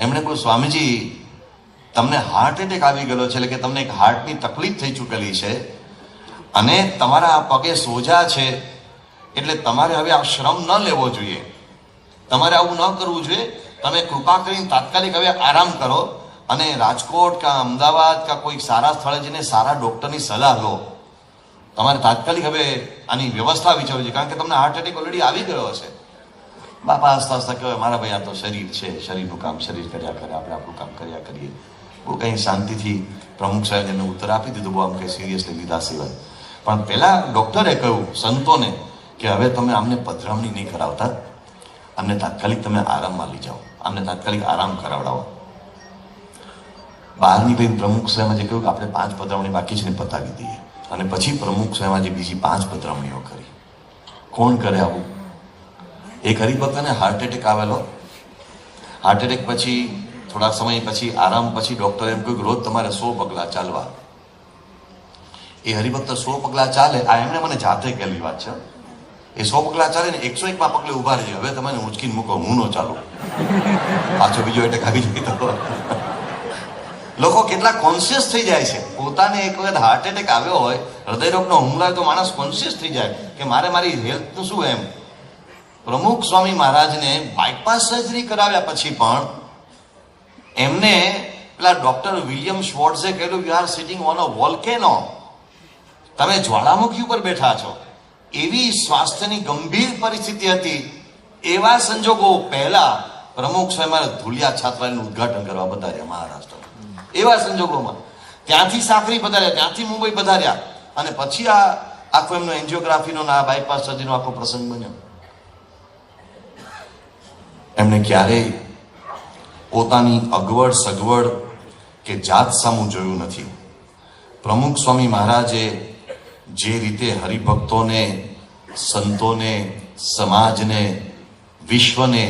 એમણે કહ્યું, સ્વામીજી તમને હાર્ટ એટેક આવી ગયેલો છે, એટલે કે તમને એક હાર્ટની તકલીફ થઈ ચૂકેલી છે અને તમારા આ પગે સોજા છે, એટલે તમારે હવે આ શ્રમ ન લેવો જોઈએ, તમારે આવું ન કરવું જોઈએ. તમે કૃપા કરીને તાત્કાલિક હવે આરામ કરો અને રાજકોટ કે અમદાવાદ કે કોઈ સારા સ્થળે જઈને સારા ડોક્ટરની સલાહ લો. તમારે તાત્કાલિક હવે આની વ્યવસ્થા વિચારવી છે, કારણ કે તમને હાર્ટ એટેક ઓલરેડી આવી ગયો છે. બાપા હસતા હસતા કહેવાય, મારા ભાઈ આ તો શરીર છે, શરીરનું કામ શરીર કર્યા કરે, આપણે આપણું કામ કર્યા કરીએ. બહુ કંઈ શાંતિથી પ્રમુખ સાહેબ એમને ઉત્તર આપી દીધું, બહુ આમ કંઈ સિરિયસલી લીધા સિવાય. પણ પહેલા ડોક્ટરે કહ્યું સંતોને કે હવે તમે આમને પધરામણી નહીં કરાવતા, આમને તાત્કાલિક તમે આરામમાં લઈ જાઓ, આમને તાત્કાલિક આરામ કરાવડાવો. બહારની ભાઈ પ્રમુખ સાહેબે જે કહ્યું કે આપણે 5 પધરામણી બાકી છે ને પતાવી દઈએ, અને પછી પ્રમુખ સાહેબે બીજી 5 પધરામણીઓ કરી. કોણ કરે આવું? એક હરિભક્તને હાર્ટ એટેક આવેલો. હાર્ટ એટેક પછી થોડા સમય પછી આરામ પછી ડોક્ટરે એમ કહ્યું કે રોજ તમારે 100 પગલા ચાલવા. એ હરિભક્ત 100 પગલા ચાલે, આ એમને મને જાતે કહેલી વાત છે. એ 100 પગલા ચાલે ને 101માં પગલે ઉભા રહી જાય. હવે તમે ઉંચકીને મૂકો, હું નો ચાલુ, પાછો બીજો એટેક આવી જાય તો. લોકો કેટલા કોન્શિયસ થઈ જાય છે. પોતાને એક વખત હાર્ટ એટેક આવ્યો હોય, હૃદયરોગનો હુમલો હોય તો માણસ કોન્શિયસ થઈ જાય કે મારે મારી હેલ્થનું શું એમ. પ્રમુખ સ્વામી મહારાજને બાયપાસ સર્જરી કરાવ્યા પછી પણ એમને પેલા ડોક્ટર વિલિયમ શ્વોર્ટ્ઝે કહેલું, you are sitting on a volcano, તમે જ્વાળામુખી ઉપર બેઠા છો. એવી સ્વાસ્થ્યની ગંભીર પરિસ્થિતિ હતી. એવા સંજોગો પહેલા પ્રમુખ સ્વામી મહારાજ ધુલિયા છાત્રાલયનું ઉદઘાટન કરવા પધાર્યા મહારાષ્ટ્રમાં. એવા સંજોગોમાં ત્યાંથી સાંકરી પધાર્યા, ત્યાંથી મુંબઈ પધાર્યા, અને પછી આ આખો એમનો એન્જિયોગ્રાફીનો આ બાયપાસ સર્જરીનો આખો પ્રસંગ બન્યો. એમને ક્યારેય પોતાની અગવડ સગવડ કે જાત સામું જોયું નથી. પ્રમુખ સ્વામી મહારાજે જે રીતે હરિભક્તોને, સંતોને, સમાજને, વિશ્વને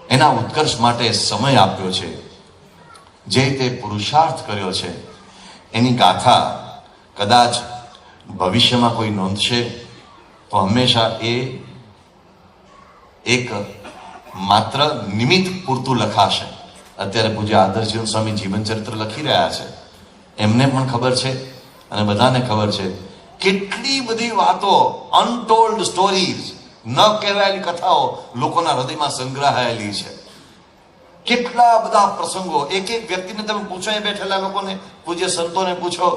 એના ઉત્કર્ષ માટે સમય આપ્યો છે, જે રીતે પુરુષાર્થ કર્યો છે, એની ગાથા કદાચ ભવિષ્યમાં કોઈ નોંધશે તો હંમેશા એ એક માત્ર નિમિત્ત પૂરતું લખાશે. અત્યારે પૂજ્ય આદર્શજીવન સ્વામી જીવન ચરિત્ર લખી રહ્યા છે. એમને પણ ખબર છે અને બધાને ખબર છે કેટલી બધી વાતો, અનટોલ્ડ સ્ટોરીઝ, ન કહેવાયેલી કથાઓ લોકોના હૃદયમાં સંગ્રહાયેલી છે. કેટલા બધા પ્રસંગો, એક એક વ્યક્તિને તમે પૂછો, એ બેઠેલા લોકોને, પૂજ્ય સંતોને પૂછો,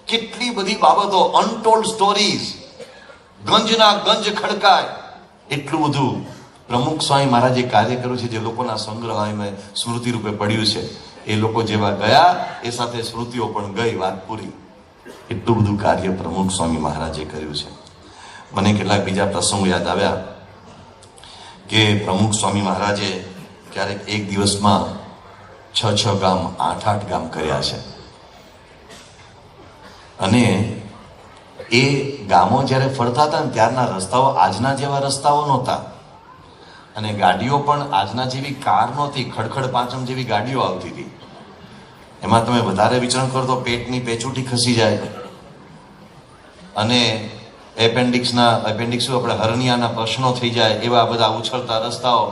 કેટલી બધી બાબતો, અનટોલ્ડ સ્ટોરીઝ, ગંજના ગંજ ખડકાય. એટલું બધું પ્રમુખ સ્વામી મહારાજે કાર્ય કર્યું છે, જે લોકોના સંગ્રહાલયમાં સ્મૃતિ રૂપે પડ્યું છે. એ લોકો જેવા ગયા એ સાથે સ્મૃતિઓ પણ ગઈ, વાત પૂરી. એટલું બધું કાર્ય પ્રમુખ સ્વામી મહારાજે કર્યું છે. મને કેટલાક બીજા પ્રસંગો યાદ આવ્યા કે પ્રમુખ સ્વામી મહારાજે ક્યારેક એક દિવસમાં 6 ગામ, 8 ગામ કર્યા છે. અને એ ગામો જ્યારે ફરતા હતા ને ત્યારના રસ્તાઓ આજના જેવા રસ્તાઓ નહોતા, અને ગાડીઓ પણ આજના જેવી કાર નહોતી, ખડખડ પાંચમ જેવી ગાડીઓ આવતી હતી. એમાં તમે વધારે વિચરણ કરો તો પેટની પેચુટી ખસી જાય, અને એપેન્ડિક્સ આપણે હરનિયાના પ્રશ્નો થઈ જાય, એવા બધા ઉછળતા રસ્તાઓ.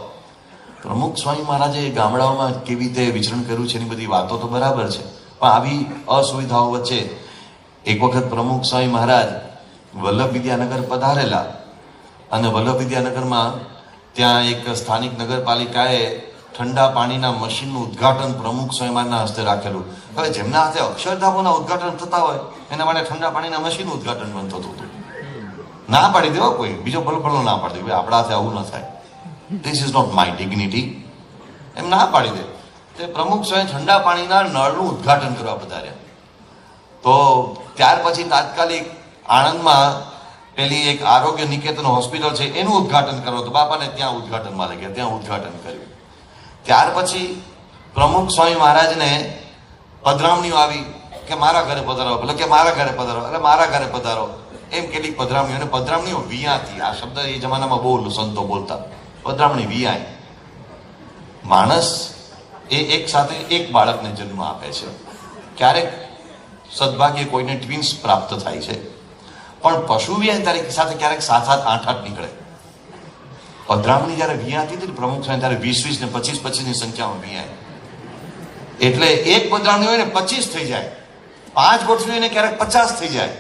પ્રમુખ સ્વામી મહારાજે ગામડાઓમાં કેવી રીતે વિચરણ કર્યું છે એની બધી વાતો તો બરાબર છે, પણ આવી અસુવિધાઓ વચ્ચે એક વખત પ્રમુખ સ્વામી મહારાજ વલ્લભ વિદ્યાનગર પધારેલા, અને વલ્લભ વિદ્યાનગરમાં ત્યાં એક સ્થાનિક નગરપાલિકાએ ઠંડા પાણીના મશીનનું ઉદ્ઘાટન પ્રમુખ સ્વામી મહારાજના હસ્તે રાખેલું. હવે જેમના હાથે અક્ષરધામોના ઉદ્ઘાટન થતા હોય એના માટે ઠંડા પાણીના મશીનનું ઉદ્ઘાટન પણ થતું હતું. ના પાડી દેવો કોઈ બીજો ભલો ના પાડી દે, આપણા હાથે આવું ન થાય, this is not my dignity, એમ ના પાડી દે. તે પ્રમુખ સ્વામી ઠંડા પાણીના નળનું ઉદ્ઘાટન કરવા પધાર્યા. તો ત્યાર પછી તાત્કાલિક આણંદમાં પેલી એક આરોગ્ય નિકેતન હોસ્પિટલ છે એનું ઉદ્ઘાટન કરો તો બાપાને ત્યાં ઉદ્ઘાટનમાં લાગ્યા, ત્યાં ઉદ્ઘાટન કર્યું. ત્યાર પછી પ્રમુખ સ્વામી મહારાજને પધરામણીઓ આવી કે મારા ઘરે પધારો, ભલે કે મારા ઘરે પધારો, એટલે મારા ઘરે પધારો, એમ કેટલીક પધરામણીઓ. અને પધરામણીઓ વિયાતી, આ શબ્દ એ જમાનામાં બહુ સંતો બોલતા, પધરામણી વિયાય. માણસ એ એક સાથે એક બાળકને જન્મ આપે છે. ક્યારેક સદભાગ્ય કોઈને ટ્વિન્સ પ્રાપ્ત થાય છે, પણ પશુ વિયાય તારીખ સાથે ક્યારેક 7-7, 8-8 નીકળે. પધરામણી જયારે વિયાતી હતી પ્રમુખ સ્વામી, ત્યારે 20-20 ને 25-25ની સંખ્યામાં વિયાય. એટલે એક પધરામણી હોય ને 25 થઈ જાય, 5 ગોઠવી હોય ને ક્યારેક 50 થઈ જાય.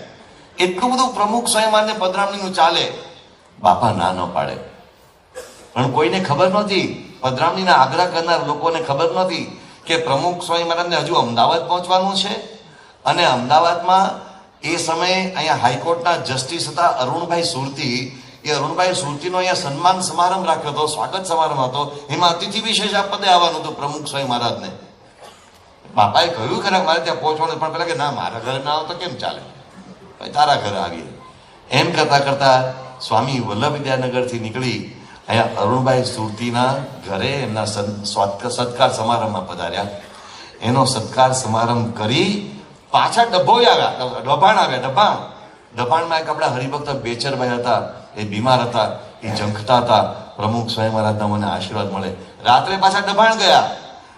એટલું બધું પ્રમુખ સ્વામી મહારાજને પધરામણીનું ચાલે. બાપા ના ન પાડે, પણ કોઈને ખબર નહોતી, પધરામણીના આગ્રહ કરનાર લોકોને ખબર નહોતી કે પ્રમુખ સ્વામી મહારાજને હજુ અમદાવાદ પહોંચવાનું છે. અને અમદાવાદમાં એ સમયે અહીંયા હાઈકોર્ટના જસ્ટિસ હતા અરુણભાઈ સુરતી. એ અરુણભાઈ સુરતીનો અહીંયા સન્માન સમારંભ રાખ્યો હતો, સ્વાગત સમારંભ હતો, એમાં અતિથિ વિશેષ આ પદે આવવાનું હતું પ્રમુખ સ્વામી મહારાજને. બાપાએ કહ્યું ખરા મારે ત્યાં પહોંચવાનું, પણ પેલા કે ના, મારા ઘરે ના આવો તો કેમ ચાલે, તારા ઘરે આવીએ. એમ કરતા કરતા સ્વામી વલ્લભ વિદ્યાનગરથી નીકળી અહીંયા અરુણભાઈ સુરતીના ઘરે એમના સત્કાર સમારંભમાં પધાર્યા. એનો સત્કાર સમારંભ કરી પાછા ડભોઈ આવ્યા, ડભાણ આવ્યા. ડભાણમાં એક આપણા હરિભક્ત બેચરભાઈ હતા, એ બીમાર હતા, એ ઝંખતા હતા. પ્રમુખ સ્વામી મહારાજના મને આશીર્વાદ મળે. રાત્રે પાછા ડભાણ ગયા,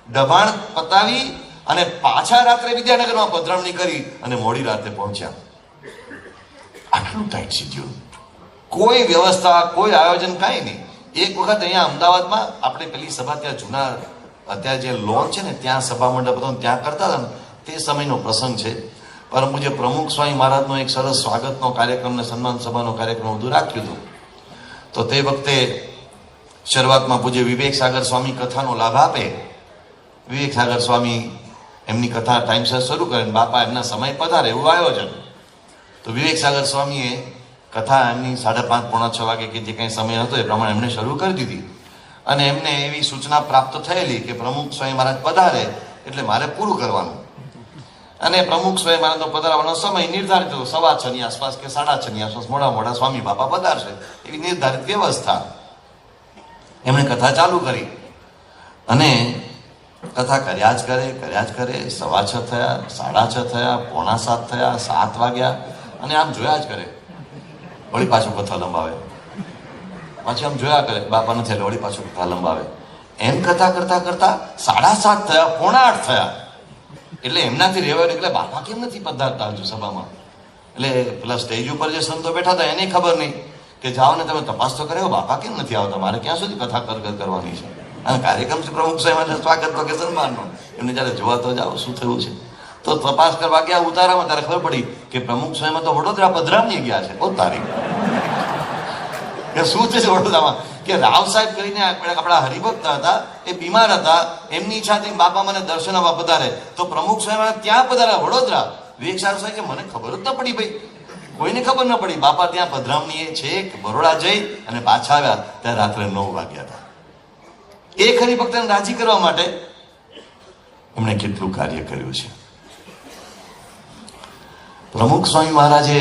ડભાણ પતાવી અને પાછા રાત્રે વિદ્યાનગરમાં પધરામણી કરી અને મોડી રાતે પહોંચ્યા. આટલું ટાઈટ શેડ્યુલ, કોઈ વ્યવસ્થા, કોઈ આયોજન, કાંઈ નહીં. એક વખત અહીંયા અમદાવાદમાં આપણે પેલી સભા ત્યાં જૂના અત્યારે જે લોન છે ને ત્યાં સભા મંડપ હતો ત્યાં કરતા હતા ને, તે સમયનો પ્રસંગ છે. પરંતુ જે પ્રમુખ સ્વામી મહારાજનો એક સરસ સ્વાગતનો કાર્યક્રમ ને સન્માન સભાનો કાર્યક્રમ બધું રાખ્યું હતું. તો તે વખતે શરૂઆતમાં પૂજ્ય વિવેક સાગર સ્વામી કથાનો લાભ આપે. વિવેક સાગર સ્વામી એમની કથા ટાઈમસર શરૂ કરે, બાપા એમના સમય પધારે, એવું આયોજન. તો વિવેક સાગર સ્વામીએ કથા એમની 5:30, પોણા 6 વાગે કે જે કંઈ સમય હતો એ પ્રમાણે એમણે શરૂ કરી દીધી. અને એમને એવી સૂચના પ્રાપ્ત થયેલી કે પ્રમુખ સ્વામી મહારાજ પધારે એટલે મારે પૂરું કરવાનું. અને પ્રમુખ સ્વામી મહારાજનો પધારવાનો સમય નિર્ધારિત હતો, 6:15 આસપાસ કે 6:30 આસપાસ મોડા સ્વામી બાપા પધારશે, એવી નિર્ધારિત વ્યવસ્થા. એમણે કથા ચાલુ કરી અને કથા કર્યા જ કરે, 6:15 થયા, 6:30 થયા, 6:45 થયા, 7 વાગ્યા, અને આમ જોયા જ કરે. વળી પાછું કથા લંબાવે, પાછી આમ જોયા કરે, બાપા નથી એટલે વળી પાછું કથા લંબાવે. એમ કથા કરતા કરતા 7:30 થયા, 7:45 થયા. એટલે એમનાથી રહેવાય એટલે બાપા કેમ નથી પધારતા હજુ સભામાં? એટલે પેલા સ્ટેજ ઉપર જે સંતો બેઠા હતા એને ખબર નહીં કે જાઓ ને તમે તપાસ તો કર્યો, બાપા કેમ નથી આવતા, મારે ક્યાં સુધી કથા કરવાની છે? અને કાર્યક્રમ છે પ્રમુખ સાહેબ સ્વાગત તો કે સન્માનનો, એમને જયારે જોવા તો જાઓ શું થયું છે. તો તપાસ કરવા ગયા ઉતારામાં, ત્યારે ખબર પડી કે પ્રમુખ સાહેબ તો વડોદરા પધરામણી ગયા છે. તારીખ કે શું છે વડોદરામાં? કે રાવ સાહેબ કરીને આપણા હરિભક્ત હતા, એ બીમાર હતા, એમની ઈચ્છાથી બાપા મને દર્શન આપવા પધારે, તો પ્રમુખ સાહેબ ત્યાં પધાર્યા વડોદરા. વિવેક સાહેબ સાહેબ કે મને ખબર જ ન પડી ભાઈ, કોઈને ખબર ન પડી. બાપા ત્યાં પધરામણી છે બરોડા જઈ અને પાછા આવ્યા ત્યારે રાત્રે 9 વાગ્યા હતા. એક હરિભક્તને રાજી કરવા માટે એમણે કેટલું કાર્ય કર્યું છે. પ્રમુખ સ્વામી મહારાજે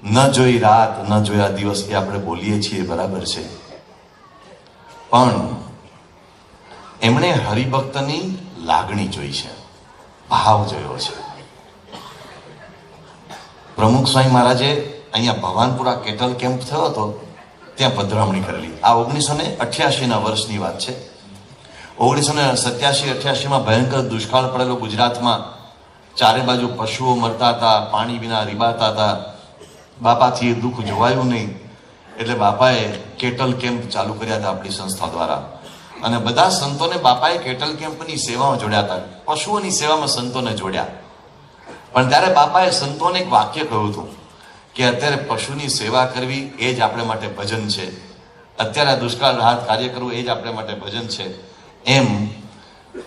ન જોઈ રાત, ન જોયા દિવસ, એ આપણે બોલીએ છીએ બરાબર છે, પણ એમણે હરિભક્તની લાગણી જોઈ છે, ભાવ જોયો છે. પ્રમુખ સ્વામી મહારાજે અહીંયા ભવાનપુરા કેટલ કેમ્પ થયો હતો, ત્યાં પધરામણી કરેલી. આ 1988ના વર્ષની વાત છે. 1987-88માં ભયંકર દુષ્કાળ પડેલો ગુજરાતમાં. ચારે બાજુ પશુઓ મરતા હતા, પાણી વિના રીબાતા હતા. બાપાથી એ દુઃખ જોવાયું નહીં, એટલે બાપાએ કેટલ કેમ્પ ચાલુ કર્યા હતા આપણી સંસ્થા દ્વારા. અને બધા સંતોને બાપાએ કેટલ કેમ્પની સેવામાં જોડ્યા હતા, પશુઓની સેવામાં સંતોને જોડ્યા. પણ ત્યારે બાપાએ સંતોને એક વાક્ય કહ્યું હતું કે અત્યારે પશુની સેવા કરવી એ જ આપણે માટે ભજન છે, અત્યારે દુષ્કાળ રાહત કાર્ય કરવું એ જ આપણે માટે ભજન છે. એમ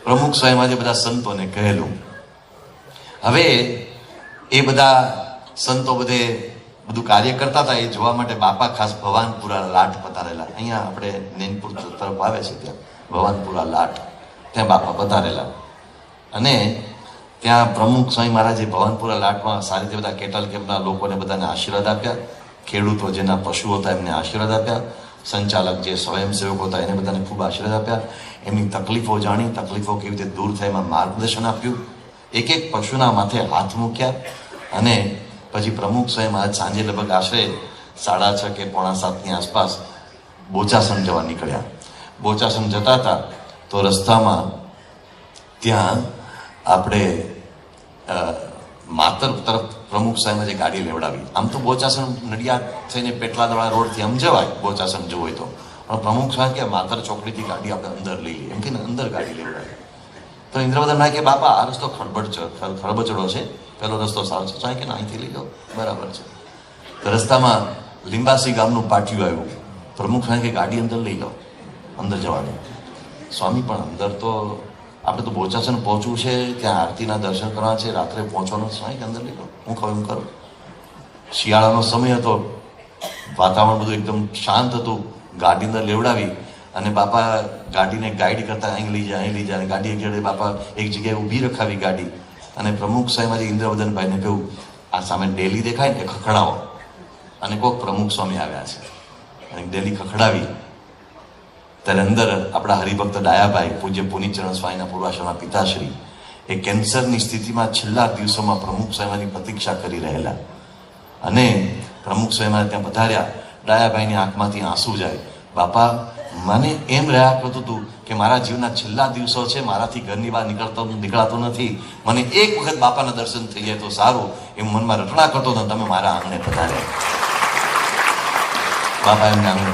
પ્રમુખ સ્વામીએ બધા સંતોને કહેલું. હવે એ બધા સંતો બધું કાર્ય કરતા હતા, એ જોવા માટે બાપા ખાસ ભવાનપુરા લાટ પધારેલા. અહીંયા આપણે નૈનપુર તરફ આવે છે ત્યાં ભવાનપુરા લાટ, ત્યાં બાપા પધારેલા. અને ત્યાં પ્રમુખ સ્વામી મહારાજે ભવાનપુરા લાટમાં સારી રીતે બધા કેટલ કેમ્પના લોકોને બધાને આશીર્વાદ આપ્યા. ખેડૂતો જેના પશુઓ હતા એમને આશીર્વાદ આપ્યા. સંચાલક જે સ્વયંસેવકો હતા એને બધાને ખૂબ આશીર્વાદ આપ્યા. એમની તકલીફો જાણી, તકલીફો કેવી રીતે દૂર થાય એમાં માર્ગદર્શન આપ્યું. એક એક પશુના માથે હાથ મૂક્યા. અને પછી પ્રમુખ સ્વામી મહારાજ સાંજે લગભગ આશરે 6:30 કે 6:45ની આસપાસ બોચાસણ જવા નીકળ્યા. બોચાસણ જતા હતા તો રસ્તામાં ત્યાં આપણે માતર તરફ પ્રમુખ સાહેબ જે ગાડી લેવડાવી. આમ તો બોચાસણ નડિયાદ થઈને પેટલાદવાળા રોડથી આમ જવાય બોચાસણ જવું હોય તો, પણ પ્રમુખ સાહેબ કે માતર ચોકડીથી ગાડી આપણે અંદર લઈ લઈએ, એમ કે અંદર ગાડી લેવડાવી. તો ઇન્દ્રવદન નાય કે બાપા આ રસ્તો ખરબચડો છે, પેલો રસ્તો સારો છે. સાહેબ કે અહીંથી લઈ લો, બરાબર છે. તો રસ્તામાં લીંબાસી ગામનું પાટિયું આવ્યું. પ્રમુખ સાહેબ કે ગાડી અંદર લઈ લો, અંદર જવાનું. સ્વામી પણ અંદર તો આપણે તો બોચાસણ પહોંચવું છે, ત્યાં આરતીના દર્શન કરવા છે, રાત્રે પહોંચવાનું છે, કે અંદર લઈ લો, હું કહું એમ કરું. શિયાળાનો સમય હતો, વાતાવરણ બધું એકદમ શાંત હતું. ગાડી અંદર લેવડાવી અને બાપા ગાડીને ગાઈડ કરતા અહીં લઈ જાય, અહીં લઈ જાય. અને ગાડી એક જગ્યાએ બાપા એક જગ્યાએ ઊભી રખાવી ગાડી. અને પ્રમુખ સાહેબ ઇન્દ્રવદનભાઈને કહ્યું, આ સામે ડેલી દેખાય ને ખખડાવો. અને કોઈક પ્રમુખ સ્વામી આવ્યા છે, અને ડેલી ખખડાવી. ત્યારે અંદર આપણા હરિભક્ત ડાયાભાઈ પૂજ્ય પુનિતચરણ સ્વામીના પૂર્વાશ્રમના પિતાશ્રી એ કેન્સરની સ્થિતિમાં છેલ્લા દિવસોમાં પ્રમુખ સ્વામીની પ્રતીક્ષા કરી રહેલા. અને પ્રમુખ સ્વામી ત્યાં પધાર્યા. ડાયાભાઈની આંખમાંથી આંસુ જાય. બાપા મને એમ રહ્યા કરતું હતું કે મારા જીવનના છેલ્લા દિવસો છે, મારાથી ઘરની બહાર નીકળાતું નથી, મને એક વખત બાપાના દર્શન થઈ જાય તો સારું, એમ મનમાં રટણા કરતો હતો. તમે મારા આંગણે પધાર્યા. બાપા એમને આંગણે